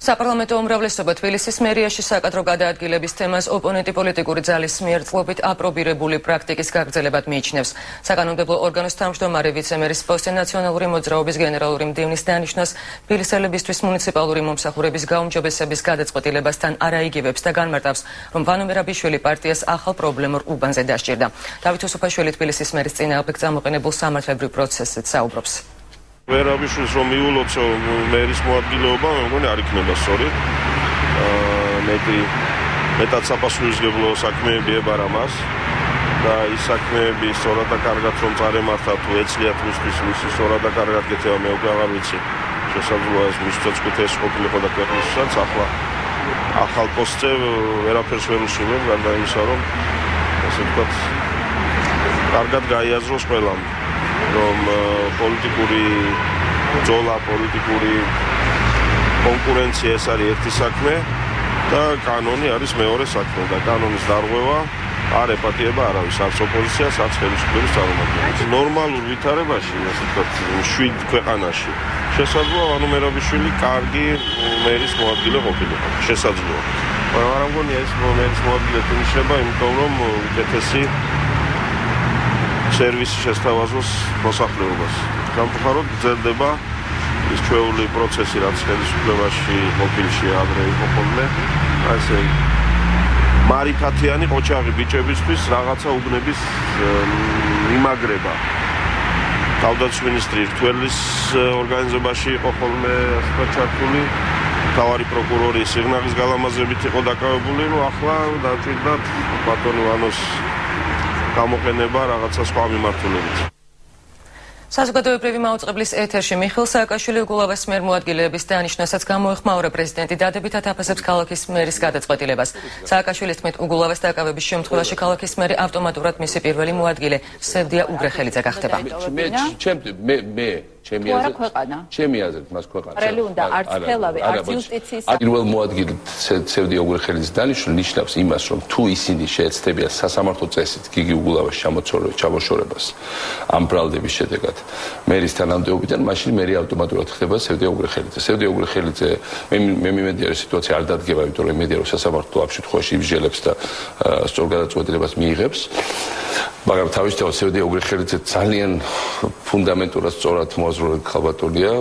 საპარლამენტო უმრავლესობა თბილისის მერიაში საკადრო გადაადგილების თემას ოპონენტი პოლიტიკური ძალის მიერ წყობით აპრობირებული პრაქტიკის გაგრძელებად მიიჩნევს. საკანონმდებლო ორგანოს თავმჯდომარე ვიცემერის პოსტზე ნაციონალური მოძრაობის გენერალური მდივნის დანიშვნას თბილისელებისთვის მუნიციპალური მომსახურების გაუმჯობესების გადაწყვეტილებასთან არაიგივებს და განმარტავს, რომ ვანო მერაბიშვილი პარტიას ახალ პრობლემურ უბანზე დასჭირდა. დავით უსუფაშვილი თბილისის მერის წინააღმდეგ წამოყენებულ სამართლებრივ პროცესზე საუბრობს. მერაბიშვილს რომ მიულოცო მერის მოადგილეობა, მე მგონი არ იქნება სწორი. მეტად საპასუხისმგებლო საქმეები ებარა მას და ის საქმეები სწორად და კარგად რომ წარემართა თუ ეცლიათ მისთვის მისი სწორად და კარგად გეთევა მე უკვე აღარ ვიცი. შესაძლოა ეს მისთვის წუთეს ყოფილიყო და ქვეყნისაც ახლა ახალ პოსტზე ვერაფერს ვერ უშინებ, გარდა იმისა რომ ასე ვთქვათ კარგად გაიაზროს ყველამ. რომ პოლიტიკური ბრძოლა, პოლიტიკური კონკურენცია ეს არის ერთი საქმე და კანონი არის მეორე საქმე და კანონის დარღვევა არ ეპატიება არავის, არც ოპოზიციას, არც ხელისუფლების წარმომადგენლებს. ნორმალურ ვითარებაში, ასე ვთქვათ, 7 ქვეყანაში შესაძლოა ვანო მერაბიშვილი კარგი მერის მოადგილე ყოფილიყო. შესაძლოა. მაგრამ არ მგონია ეს მერის მოადგილე თუნიშება, იმიტომ რომ უკეთესი სერვისი შესთავაზოს მოსახლეობას. გამწუხაროდ გრძელდება ის ჩვეული პროცესი, რაც ხელისუფლებაში ყოფილში ადრე იყო ხოლმე. ასე მარიფათიანი ყოჩაღი ბიჭებისთვის რაღაცა უბნების იმაგრება. თავდაცვის მინისტრი რთველის ორგანიზებაში იყო ხოლმე ჩართული, მთავარი პროკურორი სიღნაღის გალამაზებით იყო დაკავებული, რომ ახლა დაჭირდათ ბატონი ვანოს გამოყენება რაღაცა სხვა მიმართულებით. საზოგადოებრივი მაუწყებლის ეთერში მიხეილ სააკაშვილი უგულავას მიერ მოადგილეების დანიშვნასაც გამოეხმაურა პრეზიდენტი დადებითად აფასებს ქალაქის მერის გადაწყვეტილებას. სააკაშვილის თქმით, უგულავას დაკავების შემთხვევაში ქალაქის მერი ავტომატურად მისი პირველი მოადგილე სევდია უგრეხელიძე გახდება. ჩემი აზრით მას ქვეყანა. რელი უნდა არც ხელავი, არც იუსტიციის პირველ მოადგილედ სევდია უგრეხელიძის დანიშვნა ნიშნავს იმას, რომ თუ ისინი შეეცდებიან სასამართლო წესით გიგი უგულავას ჩამოშორებას ამ ბრალდების შედეგად მერის თანამდებობიდან, მაშინ მერი ავტომატურად ხდება სევდია უგრეხელიძე. სევდია უგრეხელიძე მე მიმედია რომ სიტუაცია არ დადგება, იმიტომ რომ იმედია რომ სასამართლო ამ შემთხვევაში იბჟელებს და სწორ გადაწყვეტილებას მიიღებს. მაგრამ თავისთავად სევდია უგრეხელიძე ძალიან ფუნდამენტურად სწორად მოაზროვნე ხალბატონია.